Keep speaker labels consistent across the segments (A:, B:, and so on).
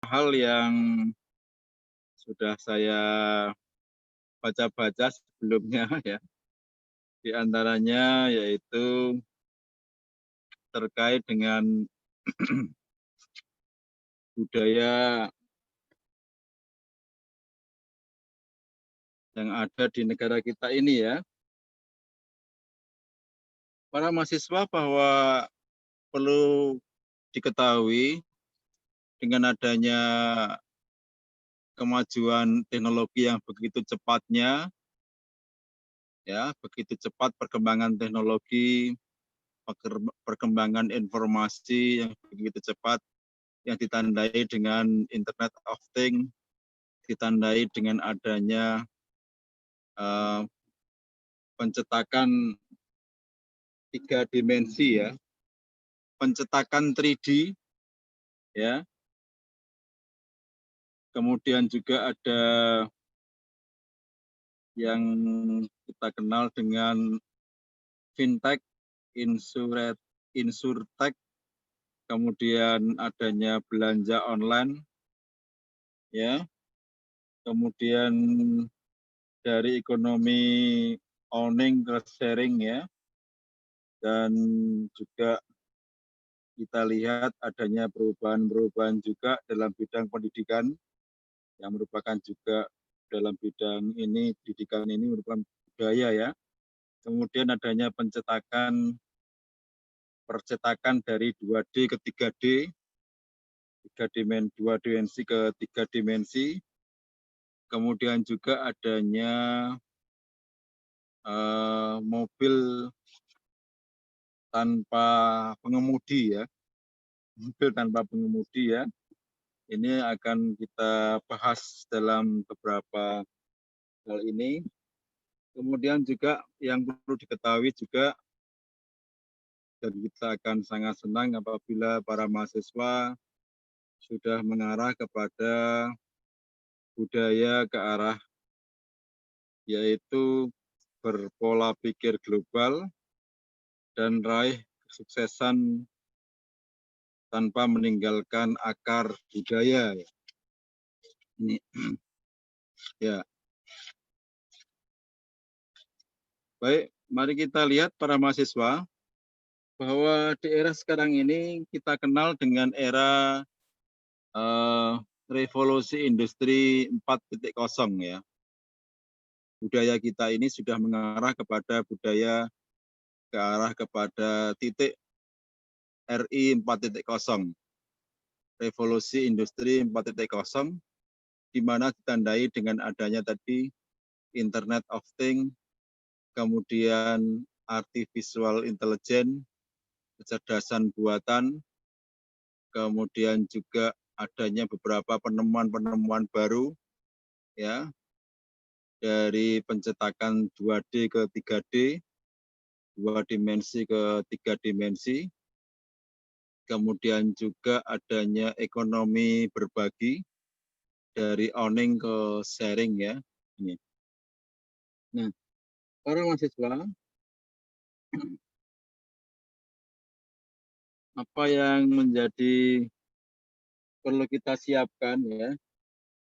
A: hal yang sudah saya baca-baca sebelumnya ya. Di antaranya yaitu terkait dengan budaya yang ada di negara kita ini ya. Para mahasiswa bahwa perlu diketahui dengan adanya kemajuan teknologi yang begitu cepatnya, ya, begitu cepat perkembangan teknologi, perkembangan informasi yang begitu cepat, yang ditandai dengan Internet of Things, ditandai dengan adanya pencetakan 3 dimensi ya, pencetakan 3D ya, kemudian juga ada yang kita kenal dengan fintech, insurtech, kemudian adanya belanja online, ya, kemudian dari ekonomi owning ke sharing ya, dan juga kita lihat adanya perubahan-perubahan juga dalam bidang pendidikan yang merupakan juga dalam bidang ini, pendidikan ini merupakan budaya ya. Kemudian adanya percetakan dari 2D ke 3D, 2 dimensi ke 3 dimensi. Kemudian juga adanya mobil tanpa pengemudi ya, mobil tanpa pengemudi ya. Ini akan kita bahas dalam beberapa hal ini. Kemudian juga yang perlu diketahui juga, dan kita akan sangat senang apabila para mahasiswa sudah mengarah kepada budaya ke arah yaitu berpola pikir global dan raih kesuksesan tanpa meninggalkan akar budaya. Ini ya. Baik, mari kita lihat para mahasiswa bahwa di era sekarang ini kita kenal dengan era revolusi industri 4.0 ya. Budaya kita ini sudah mengarah kepada budaya ke arah kepada titik RI 4.0. Revolusi industri 4.0 di mana ditandai dengan adanya tadi Internet of Things, kemudian artificial intelligence, kecerdasan buatan, kemudian juga adanya beberapa penemuan-penemuan baru ya, dari pencetakan 2D ke 3D, 2 dimensi ke 3 dimensi, kemudian juga adanya ekonomi berbagi dari owning ke sharing ya. Ini. Nah, para mahasiswa, apa yang menjadi perlu kita siapkan ya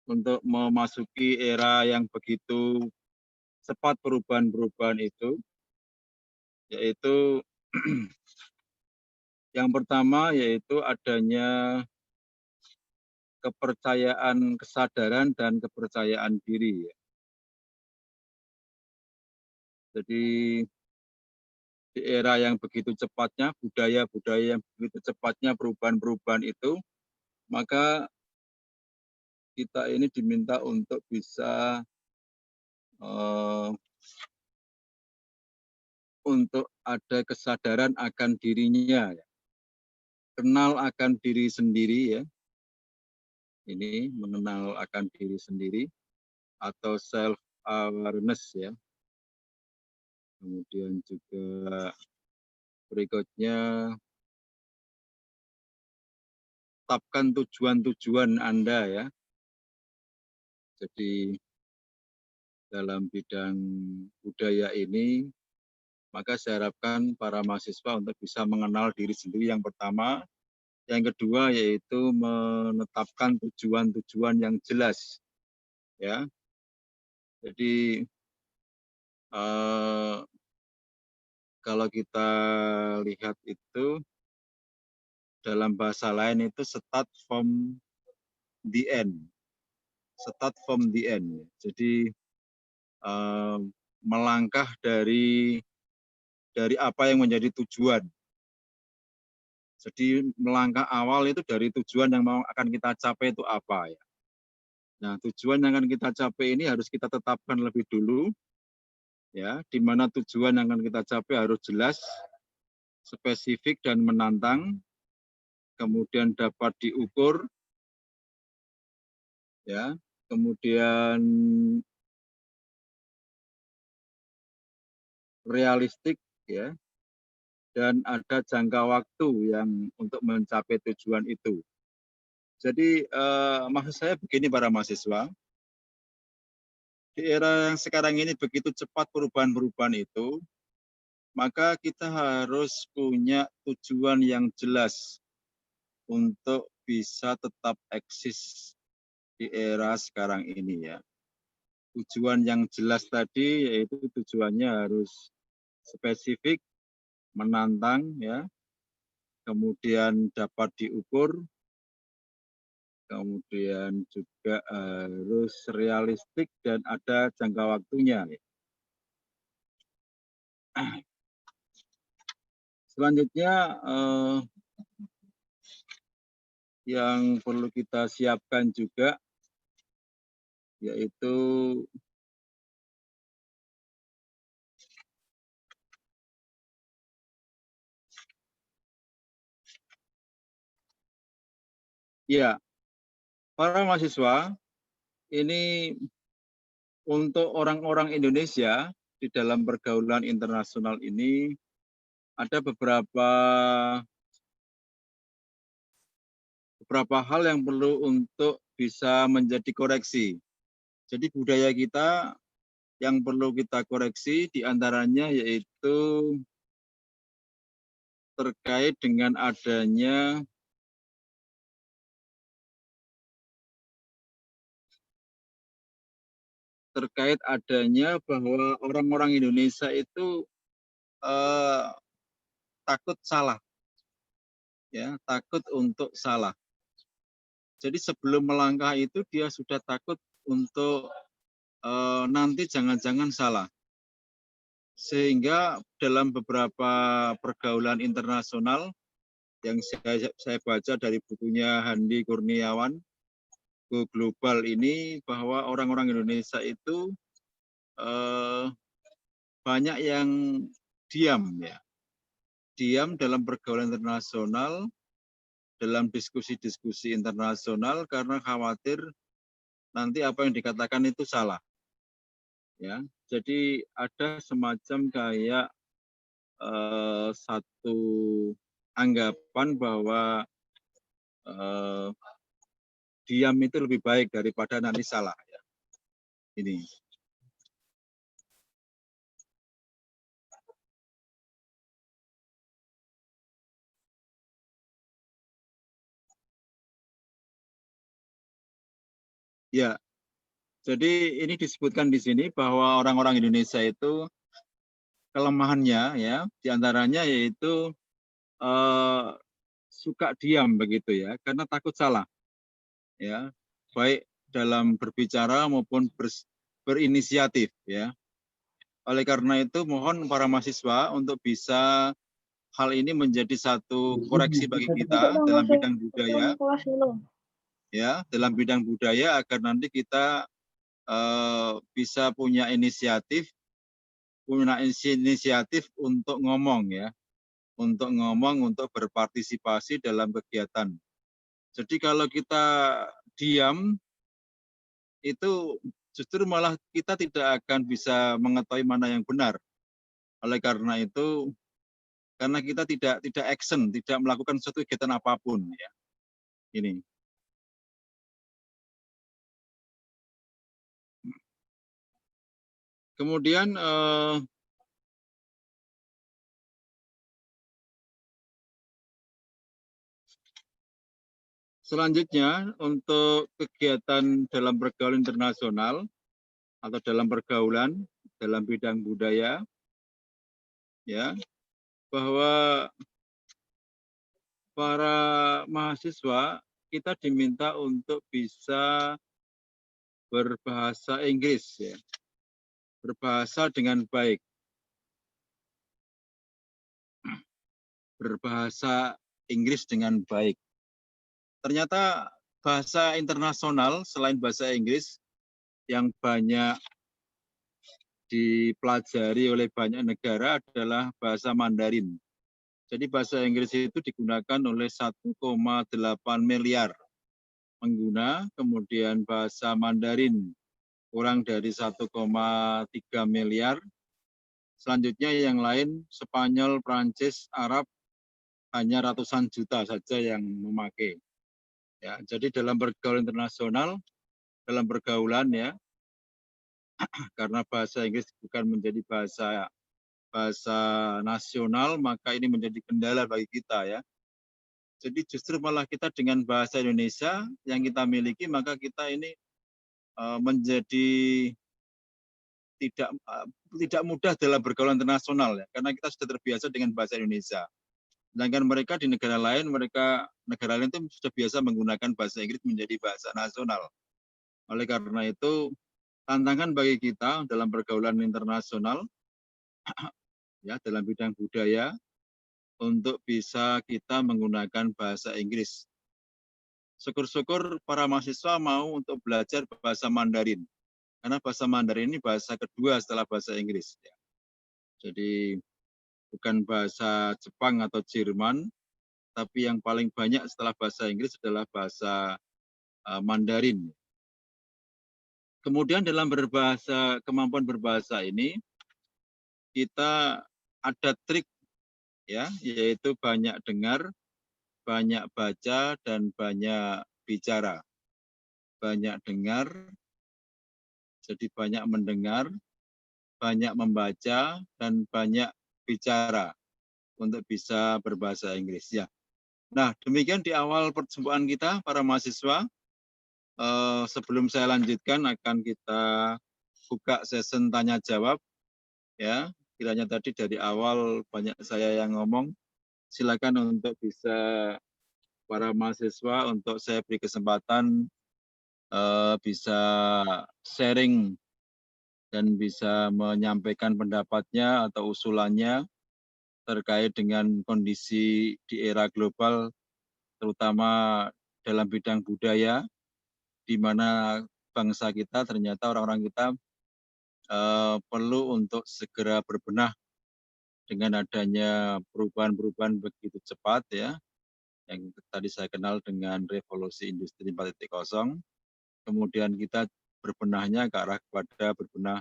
A: untuk memasuki era yang begitu cepat perubahan-perubahan itu, yaitu yang pertama yaitu adanya kepercayaan, kesadaran, dan kepercayaan diri. Jadi di era yang begitu cepatnya, budaya-budaya yang begitu cepatnya perubahan-perubahan itu, maka kita ini diminta untuk bisa untuk ada kesadaran akan dirinya, ya. Kenal akan diri sendiri ya. Ini mengenal akan diri sendiri atau self awareness ya. Kemudian juga berikutnya tetapkan tujuan-tujuan Anda ya. Jadi dalam bidang budaya ini, maka saya harapkan para mahasiswa untuk bisa mengenal diri sendiri yang pertama, Yang kedua yaitu menetapkan tujuan-tujuan yang jelas, ya. Jadi kalau kita lihat itu dalam bahasa lain itu start from the end, start from the end. Jadi melangkah dari apa yang menjadi tujuan. Jadi melangkah awal itu dari tujuan yang mau akan kita capai itu apa ya. Nah, tujuan yang akan kita capai ini harus kita tetapkan lebih dulu, ya, di mana tujuan yang akan kita capai harus jelas, spesifik dan menantang, kemudian dapat diukur, ya, kemudian realistik, ya, dan ada jangka waktu yang untuk mencapai tujuan itu. Jadi maksud saya begini para mahasiswa, di era yang sekarang ini begitu cepat perubahan-perubahan itu, maka kita harus punya tujuan yang jelas untuk bisa tetap eksis di era sekarang ini ya. Tujuan yang jelas tadi yaitu tujuannya harus spesifik, menantang ya, kemudian dapat diukur, kemudian juga harus realistik dan ada jangka waktunya. Selanjutnya yang perlu kita siapkan juga yaitu ya, para mahasiswa ini untuk orang-orang Indonesia di dalam pergaulan internasional ini ada beberapa hal yang perlu untuk bisa menjadi koreksi. Jadi budaya kita yang perlu kita koreksi diantaranya yaitu terkait dengan adanya bahwa orang-orang Indonesia itu takut salah, ya, takut untuk salah. Jadi sebelum melangkah itu dia sudah takut untuk nanti jangan-jangan salah. Sehingga dalam beberapa pergaulan internasional yang saya baca dari bukunya Handi Kurniawan, Go Global ini, bahwa orang-orang Indonesia itu banyak yang diam ya. Diam dalam pergaulan internasional, dalam diskusi-diskusi internasional karena khawatir nanti apa yang dikatakan itu salah. Ya, jadi ada semacam kayak satu anggapan bahwa diam itu lebih baik daripada nanti salah. Ya. Ini. Ya, jadi ini disebutkan di sini bahwa orang-orang Indonesia itu kelemahannya ya, diantaranya yaitu suka diam begitu ya, karena takut salah. Ya, baik dalam berbicara maupun berinisiatif ya. Oleh karena itu mohon para mahasiswa untuk bisa hal ini menjadi satu koreksi bagi kita dalam bidang budaya. Ya, dalam bidang budaya agar nanti kita bisa punya inisiatif untuk ngomong ya, untuk berpartisipasi dalam kegiatan. Jadi kalau kita diam itu justru malah kita tidak akan bisa mengetahui mana yang benar. Oleh karena itu, karena kita tidak action, tidak melakukan suatu kegiatan apapun ya. Ini. Kemudian Selanjutnya untuk kegiatan dalam pergaulan internasional atau dalam pergaulan dalam bidang budaya, ya, bahwa para mahasiswa kita diminta untuk bisa berbahasa Inggris, ya, berbahasa dengan baik, berbahasa Inggris dengan baik. Ternyata bahasa internasional selain bahasa Inggris yang banyak dipelajari oleh banyak negara adalah bahasa Mandarin. Jadi bahasa Inggris itu digunakan oleh 1,8 miliar pengguna, kemudian bahasa Mandarin kurang dari 1,3 miliar. Selanjutnya yang lain Spanyol, Prancis, Arab hanya ratusan juta saja yang memakai. Ya, jadi dalam pergaulan internasional, dalam pergaulan ya, karena bahasa Inggris bukan menjadi bahasa nasional, maka ini menjadi kendala bagi kita ya. Jadi justru malah kita dengan bahasa Indonesia yang kita miliki, maka kita ini menjadi tidak mudah dalam pergaulan internasional ya, karena kita sudah terbiasa dengan bahasa Indonesia. Sedangkan mereka di negara lain itu sudah biasa menggunakan bahasa Inggris menjadi bahasa nasional. Oleh karena itu tantangan bagi kita dalam pergaulan internasional ya dalam bidang budaya untuk bisa kita menggunakan bahasa Inggris. Syukur-syukur para mahasiswa mau untuk belajar bahasa Mandarin. Karena bahasa Mandarin ini bahasa kedua setelah bahasa Inggris. Jadi bukan bahasa Jepang atau Jerman, tapi yang paling banyak setelah bahasa Inggris adalah bahasa Mandarin. Kemudian dalam kemampuan berbahasa ini, kita ada trik ya, yaitu banyak dengar, banyak baca, dan banyak bicara. Banyak dengar, jadi banyak mendengar, banyak membaca, dan banyak bicara untuk bisa berbahasa Inggris. Ya. Nah, demikian di awal perjumpaan kita, para mahasiswa. Sebelum saya lanjutkan, akan kita buka sesi tanya-jawab. Ya, kiranya tadi dari awal banyak saya yang ngomong. Silakan untuk bisa para mahasiswa untuk saya beri kesempatan bisa sharing dan bisa menyampaikan pendapatnya atau usulannya terkait dengan kondisi di era global, terutama dalam bidang budaya, di mana bangsa kita ternyata orang-orang kita perlu untuk segera berbenah dengan adanya perubahan-perubahan begitu cepat ya, yang tadi saya kenal dengan revolusi industri 4.0. Kemudian kita berbenahnya ke arah kepada berbenah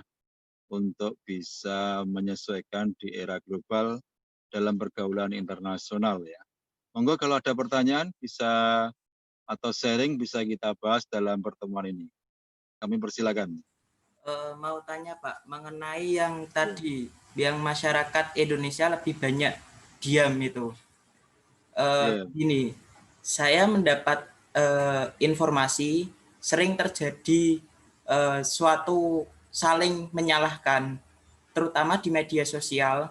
A: untuk bisa menyesuaikan di era global dalam pergaulan internasional ya. Monggo kalau ada pertanyaan bisa atau sharing bisa kita bahas dalam pertemuan ini. Kami persilakan.
B: Mau tanya Pak, mengenai yang tadi, yang masyarakat Indonesia lebih banyak diam itu. Gini, saya mendapat informasi sering terjadi suatu saling menyalahkan, terutama di media sosial,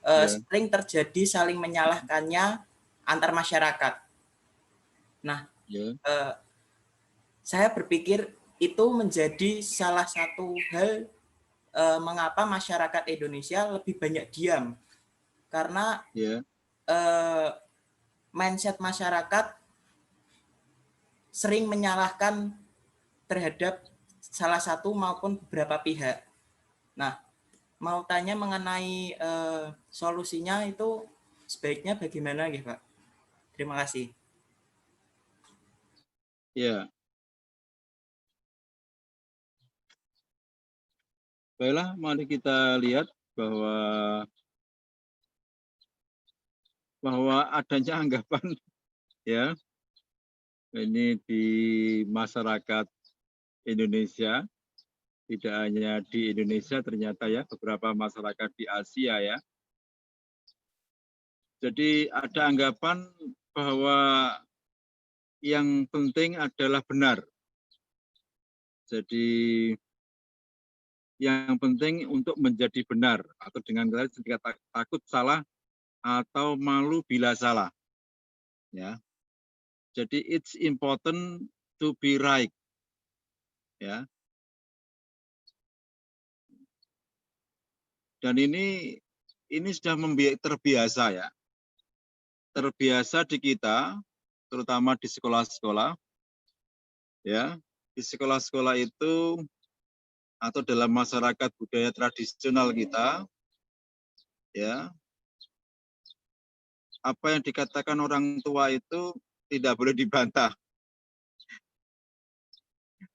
B: sering terjadi saling menyalahkannya antar masyarakat. Nah, saya berpikir itu menjadi salah satu hal mengapa masyarakat Indonesia lebih banyak diam, karena mindset masyarakat sering menyalahkan terhadap salah satu maupun beberapa pihak. Nah, mau tanya mengenai solusinya itu sebaiknya bagaimana gitu Pak? Terima kasih.
A: Ya. Baiklah, mari kita lihat bahwa adanya anggapan ya ini di masyarakat Indonesia, tidak hanya di Indonesia ternyata ya, beberapa masyarakat di Asia ya. Jadi ada anggapan bahwa yang penting adalah benar. Jadi yang penting untuk menjadi benar, atau dengan kata takut salah atau malu bila salah. Ya. Jadi it's important to be right. Ya. Dan ini sudah terbiasa ya. Terbiasa di kita, terutama di sekolah-sekolah. Ya. Di sekolah-sekolah itu atau dalam masyarakat budaya tradisional kita, ya, apa yang dikatakan orang tua itu tidak boleh dibantah.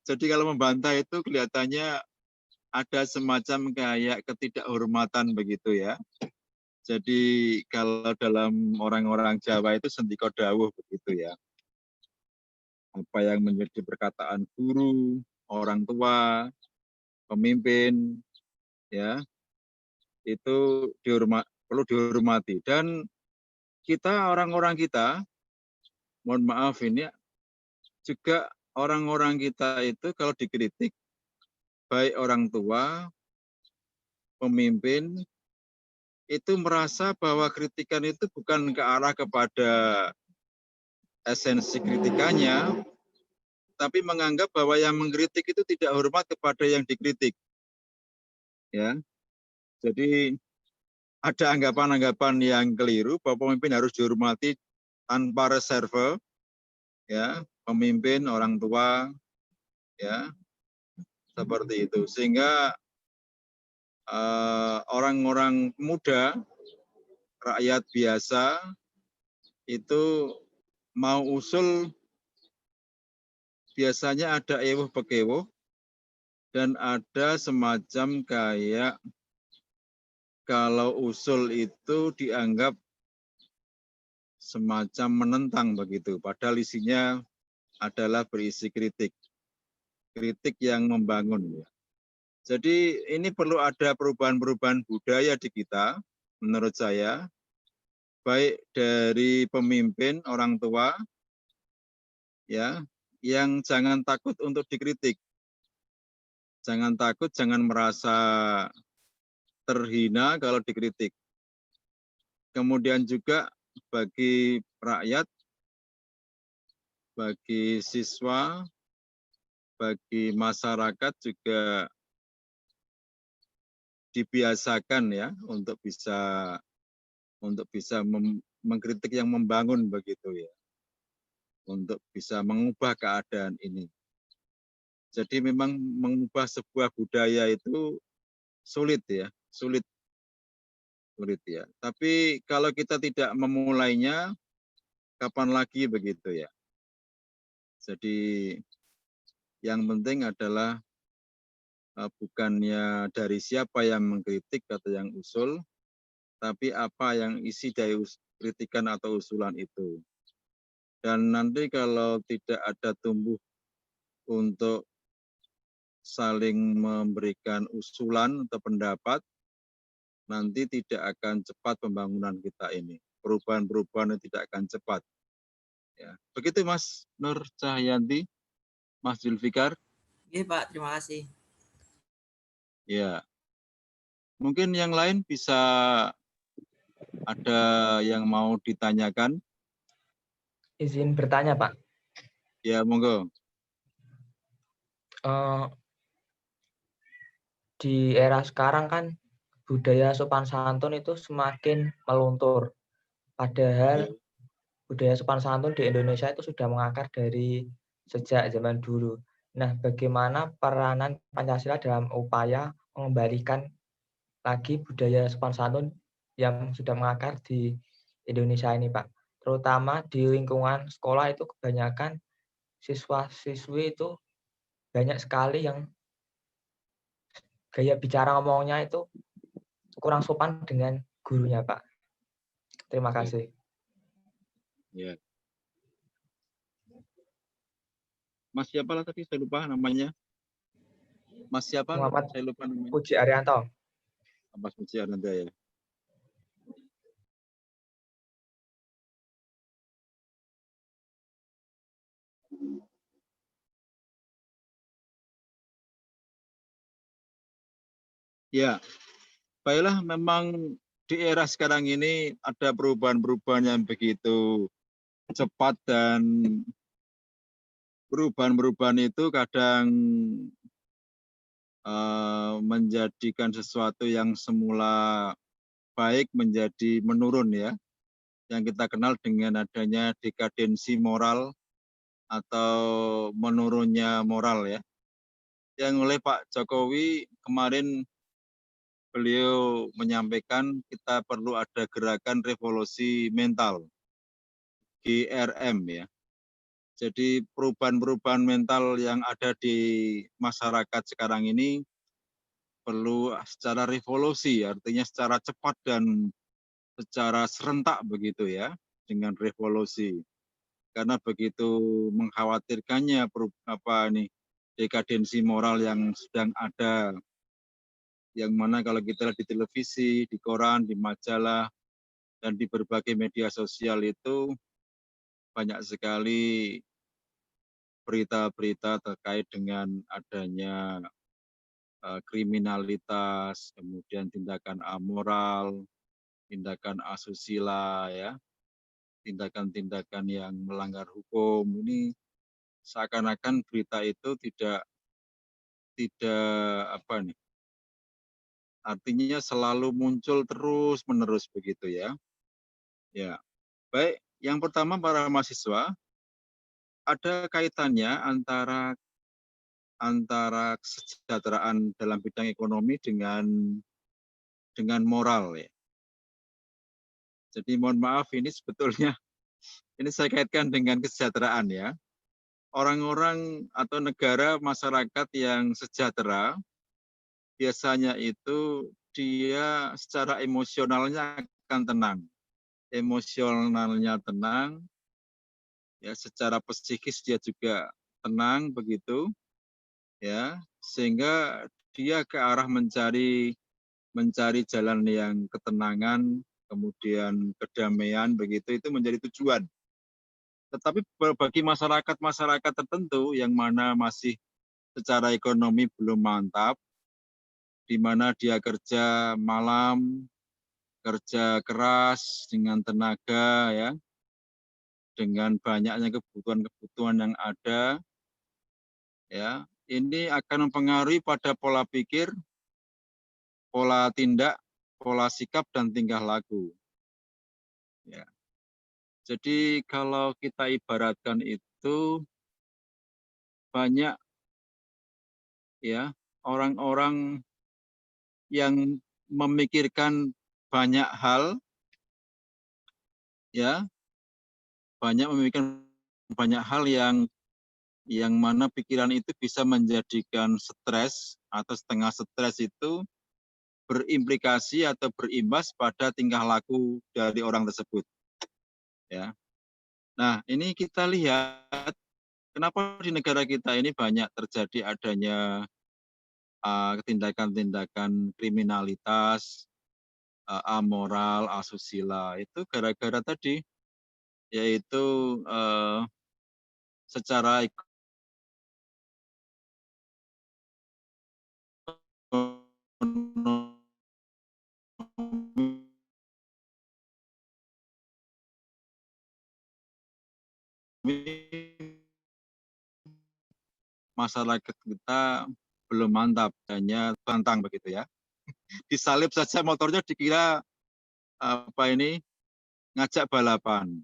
A: Jadi kalau membantah itu kelihatannya ada semacam kayak ketidakhormatan begitu ya. Jadi kalau dalam orang-orang Jawa itu sendiko dawuh begitu ya. Apa yang menjadi perkataan guru, orang tua, pemimpin, ya, itu perlu dihormati. Dan kita, orang-orang kita, mohon maaf ini, juga orang-orang kita itu kalau dikritik, baik orang tua, pemimpin, itu merasa bahwa kritikan itu bukan ke arah kepada esensi kritikannya, tapi menganggap bahwa yang mengkritik itu tidak hormat kepada yang dikritik. Ya, jadi ada anggapan-anggapan yang keliru bahwa pemimpin harus dihormati tanpa reserve, ya, pemimpin, orang tua, ya, seperti itu. Sehingga orang-orang muda, rakyat biasa itu mau usul biasanya ada ewuh bekewuh dan ada semacam kayak kalau usul itu dianggap semacam menentang begitu, padahal isinya adalah berisi kritik yang membangun. Jadi ini perlu ada perubahan-perubahan budaya di kita, menurut saya, baik dari pemimpin, orang tua, ya, yang jangan takut untuk dikritik. Jangan takut, jangan merasa terhina kalau dikritik. Kemudian juga bagi rakyat, bagi siswa, bagi masyarakat juga dibiasakan ya untuk bisa mengkritik yang membangun begitu ya. Untuk bisa mengubah keadaan ini. Jadi memang mengubah sebuah budaya itu sulit ya, sulit ya. Tapi kalau kita tidak memulainya, kapan lagi begitu ya. Jadi yang penting adalah bukannya dari siapa yang mengkritik atau yang usul, tapi apa yang isi dari kritikan atau usulan itu. Dan nanti kalau tidak ada tumbuh untuk saling memberikan usulan atau pendapat, nanti tidak akan cepat pembangunan kita ini. Perubahan-perubahan tidak akan cepat. Ya. Begitu Mas Nur Cahyanti, Mas Zulfikar.
B: Oke Pak, terima kasih.
A: Ya. Mungkin yang lain bisa ada yang mau ditanyakan.
C: Izin bertanya Pak.
A: Ya, monggo.
C: Di era sekarang kan budaya sopan santun itu semakin meluntur. Padahal budaya sopan santun di Indonesia itu sudah mengakar dari sejak zaman dulu. Nah, bagaimana peranan Pancasila dalam upaya mengembalikan lagi budaya sopan santun yang sudah mengakar di Indonesia ini, Pak? Terutama di lingkungan sekolah itu kebanyakan siswa-siswi itu banyak sekali yang gaya bicara ngomongnya itu kurang sopan dengan gurunya, Pak. Terima kasih.
A: Ya. Mas siapa lah tadi? Saya lupa namanya. Mas siapa?
C: Muhammad
A: Saya lupa namanya.
C: Puji Arianto.
A: Mas Puji Arianto ya. Ya, baiklah, memang di era sekarang ini ada perubahan-perubahan yang begitu cepat, dan perubahan-perubahan itu kadang menjadikan sesuatu yang semula baik menjadi menurun ya, yang kita kenal dengan adanya dekadensi moral atau menurunnya moral ya. Yang oleh Pak Jokowi kemarin beliau menyampaikan kita perlu ada gerakan revolusi mental, GRM ya. Jadi perubahan-perubahan mental yang ada di masyarakat sekarang ini perlu secara revolusi, artinya secara cepat dan secara serentak begitu ya, dengan revolusi. Karena begitu mengkhawatirkannya dekadensi moral yang sedang ada, yang mana kalau kita lihat di televisi, di koran, di majalah, dan di berbagai media sosial itu banyak sekali berita-berita terkait dengan adanya kriminalitas, kemudian tindakan amoral, tindakan asusila ya, tindakan-tindakan yang melanggar hukum. Ini seakan-akan berita itu tidak tidak apa nih, artinya selalu muncul terus-menerus begitu ya. Ya, baik. Yang pertama, para mahasiswa, ada kaitannya antara kesejahteraan dalam bidang ekonomi dengan moral ya. Jadi mohon maaf, ini sebetulnya ini saya kaitkan dengan kesejahteraan ya. Orang-orang atau negara, masyarakat yang sejahtera biasanya itu dia secara emosionalnya akan tenang. Emosionalnya tenang, ya, secara psikis dia juga tenang begitu, ya, sehingga dia ke arah mencari jalan yang ketenangan, kemudian kedamaian begitu, itu menjadi tujuan. Tetapi bagi masyarakat-masyarakat tertentu yang mana masih secara ekonomi belum mantap, di mana dia kerja malam, kerja keras dengan tenaga ya, dengan banyaknya kebutuhan-kebutuhan yang ada, ya, ini akan mempengaruhi pada pola pikir, pola tindak, pola sikap dan tingkah laku. Ya. Jadi kalau kita ibaratkan itu banyak ya orang-orang yang memikirkan banyak hal, ya, banyak hal yang mana pikiran itu bisa menjadikan stres atau setengah stres itu berimplikasi atau berimbas pada tingkah laku dari orang tersebut. Ya. Nah, ini kita lihat kenapa di negara kita ini banyak terjadi adanya tindakan-tindakan kriminalitas, amoral, asusila. Itu gara-gara tadi, yaitu secara ekonomi masyarakat kita belum mantap, hanya bantang begitu ya. Disalip saja motornya dikira ngajak balapan.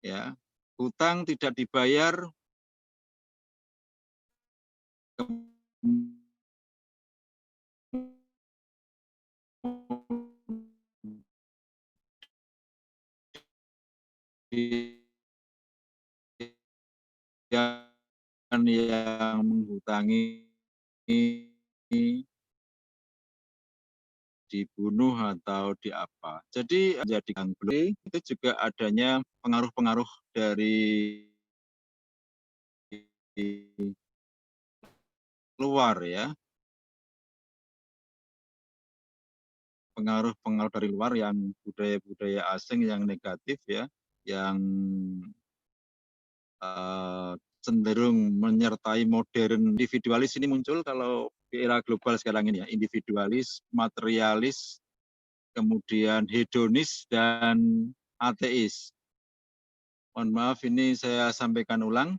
A: Ya, hutang tidak dibayar, yang menghutangi dibunuh atau di apa. Jadi jadi ganggu itu juga adanya pengaruh-pengaruh dari luar ya, pengaruh-pengaruh dari luar yang budaya-budaya asing yang negatif ya, yang cenderung menyertai modern individualis ini muncul kalau di era global sekarang ini ya, individualis, materialis, kemudian hedonis dan ateis. Mohon maaf ini saya sampaikan ulang.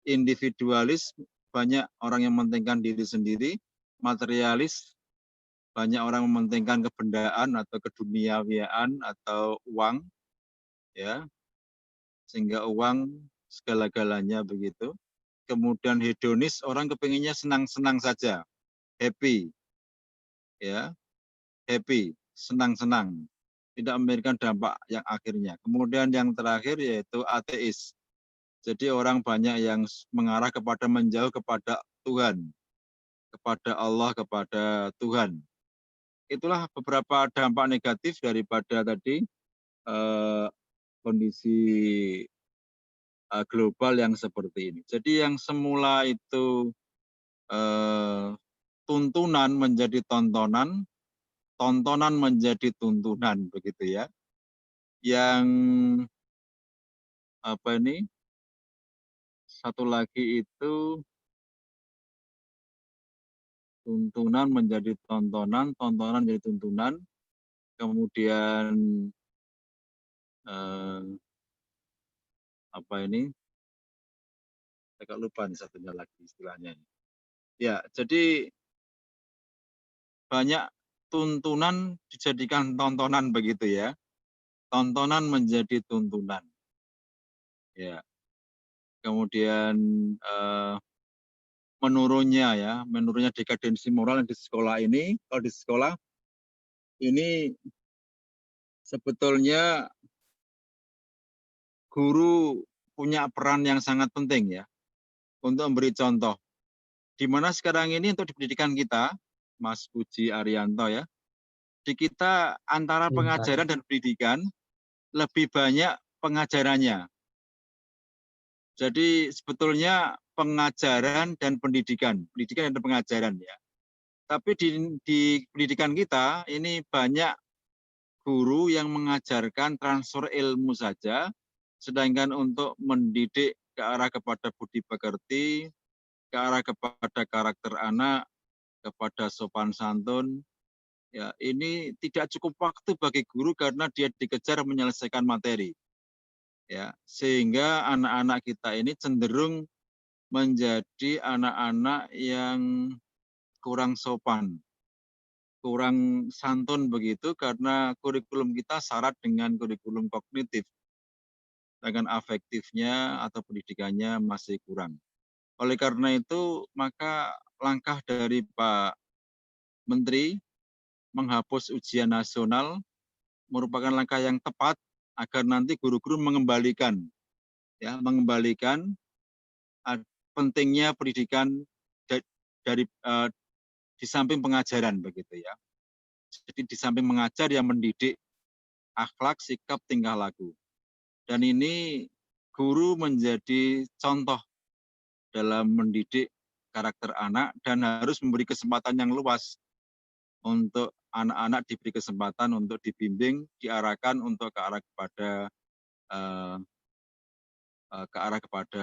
A: Individualis, banyak orang yang mementingkan diri sendiri. Materialis, banyak orang mementingkan kebendaan atau keduniawiaan atau uang, ya, sehingga uang segala-galanya begitu. Kemudian hedonis, orang kepinginnya senang-senang saja, happy, ya, happy, senang-senang, tidak memikirkan dampak yang akhirnya. Kemudian yang terakhir yaitu ateis. Jadi orang banyak yang mengarah kepada menjauh kepada Tuhan, kepada Allah, kepada Tuhan. Itulah beberapa dampak negatif daripada tadi kondisi global yang seperti ini. Jadi yang semula itu tuntunan menjadi tontonan, tontonan menjadi tuntunan, begitu ya. Yang apa ini? Satu lagi itu tuntunan menjadi tontonan, tontonan menjadi tuntunan, kemudian apa ini? Saya lupa nih satunya lagi istilahnya. Ya, jadi banyak tuntunan dijadikan tontonan begitu ya. Tontonan menjadi tuntunan. Ya. Kemudian menurunnya dekadensi moral di sekolah ini. Kalau di sekolah ini sebetulnya guru punya peran yang sangat penting ya untuk memberi contoh. Di mana sekarang ini untuk di pendidikan kita, Mas Puji Arianto ya, di kita antara pengajaran dan pendidikan lebih banyak pengajarannya. Jadi sebetulnya pengajaran dan pendidikan dan pengajaran ya. Tapi di pendidikan kita ini banyak guru yang mengajarkan transfer ilmu saja, sedangkan untuk mendidik ke arah kepada budi pekerti, ke arah kepada karakter anak, kepada sopan santun, ya ini tidak cukup waktu bagi guru karena dia dikejar menyelesaikan materi. Ya, sehingga anak-anak kita ini cenderung menjadi anak-anak yang kurang sopan, kurang santun begitu karena kurikulum kita syarat dengan kurikulum kognitif. Dengan afektifnya atau pendidikannya masih kurang. Oleh karena itu, maka langkah dari Pak Menteri menghapus ujian nasional merupakan langkah yang tepat agar nanti guru-guru mengembalikan pentingnya pendidikan dari di samping pengajaran begitu ya. Jadi di samping mengajar yang mendidik akhlak, sikap, tingkah laku. Dan ini guru menjadi contoh dalam mendidik karakter anak dan harus memberi kesempatan yang luas untuk anak-anak diberi kesempatan untuk dibimbing, diarahkan untuk ke arah kepada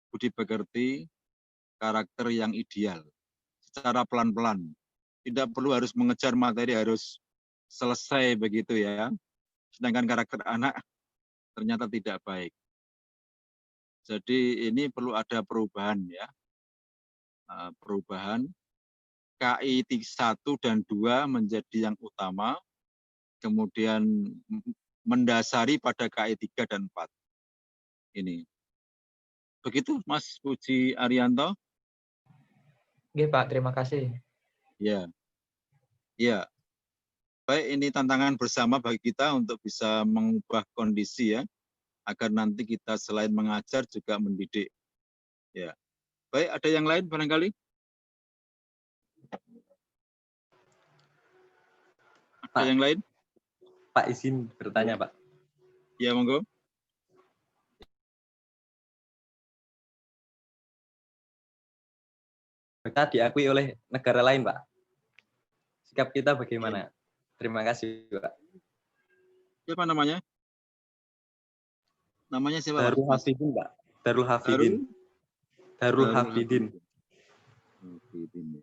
A: budi pekerti, karakter yang ideal. Secara pelan-pelan. Tidak perlu harus mengejar materi harus selesai begitu ya. Sedangkan karakter anak ternyata tidak baik. Jadi ini perlu ada perubahan ya. Perubahan KI 1 dan 2 menjadi yang utama, kemudian mendasari pada KI 3 dan 4. Ini. Begitu Mas Puji Arianto.
C: Oke Pak, terima kasih.
A: Ya. Ya. Baik, ini tantangan bersama bagi kita untuk bisa mengubah kondisi ya, agar nanti kita selain mengajar juga mendidik. Ya. Baik, ada yang lain barangkali? Ada yang lain?
D: Pak izin bertanya, Pak.
A: Ya, monggo.
D: Kita diakui oleh negara lain, Pak. Sikap kita bagaimana? Terima kasih, Pak.
A: Siapa namanya? Namanya siapa,
D: Darul Hafidin, Pak. Darul Hafidin. Darul Hafidin.
A: hafidhin.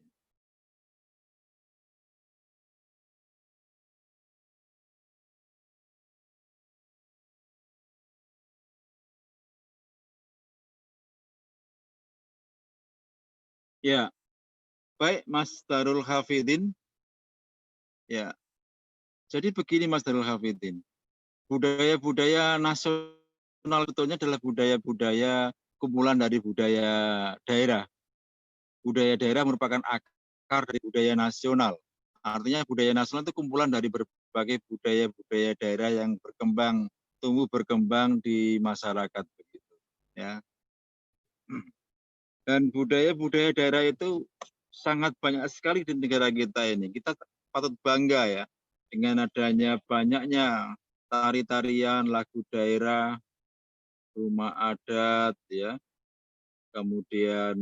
A: Ya, baik Mas Darul Hafidhin. Ya, jadi begini Mas Darul Hafidhin. Budaya-budaya nasional betulnya adalah budaya-budaya kumpulan dari budaya daerah. Budaya daerah merupakan akar dari budaya nasional. Artinya budaya nasional itu kumpulan dari berbagai budaya-budaya daerah yang berkembang, tumbuh berkembang di masyarakat begitu. Ya. Dan budaya-budaya daerah itu sangat banyak sekali di negara kita ini. Kita patut bangga ya dengan adanya banyaknya tari-tarian, lagu daerah, rumah adat, ya, kemudian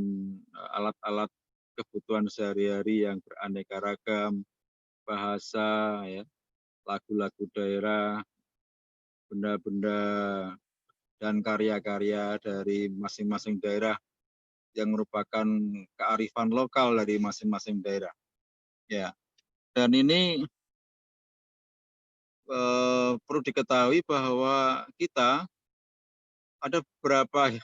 A: alat-alat kebutuhan sehari-hari yang beraneka ragam, bahasa, ya, lagu-lagu daerah, benda-benda dan karya-karya dari masing-masing daerah yang merupakan kearifan lokal dari masing-masing daerah. Ya, dan ini perlu diketahui bahwa kita ada beberapa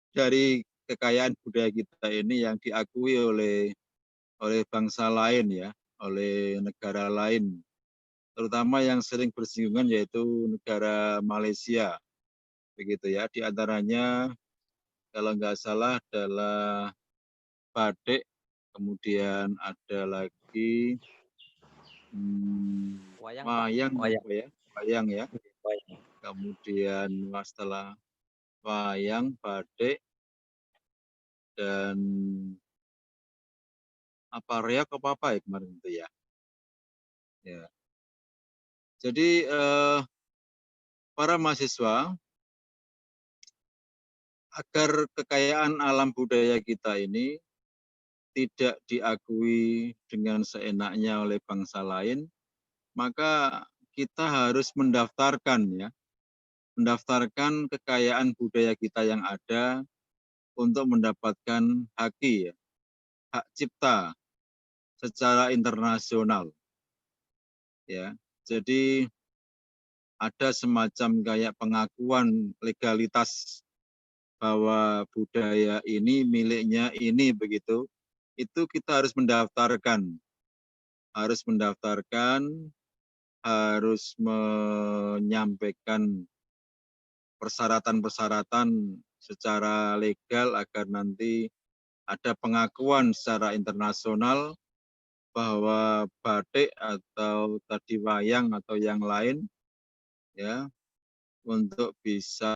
A: dari kekayaan budaya kita ini yang diakui oleh bangsa lain ya, oleh negara lain, terutama yang sering bersinggungan yaitu negara Malaysia, begitu ya. Di antaranya kalau nggak salah adalah batik, kemudian ada lagi
D: Wayang, Pak.
A: wayang,
D: Wayang.
A: apa ya? Wayang ya.
D: Wayang.
A: Kemudian setelah wayang, batik, dan apa reok apa ya kemarin itu ya. Ya. Jadi para mahasiswa agar kekayaan alam budaya kita ini tidak diakui dengan seenaknya oleh bangsa lain, maka kita harus mendaftarkan kekayaan budaya kita yang ada untuk mendapatkan haki, ya, hak cipta secara internasional. Ya, jadi ada semacam kayak pengakuan legalitas bahwa budaya ini miliknya ini begitu. Itu kita harus mendaftarkan, harus menyampaikan persyaratan-persyaratan secara legal agar nanti ada pengakuan secara internasional bahwa batik atau tadi wayang atau yang lain ya untuk bisa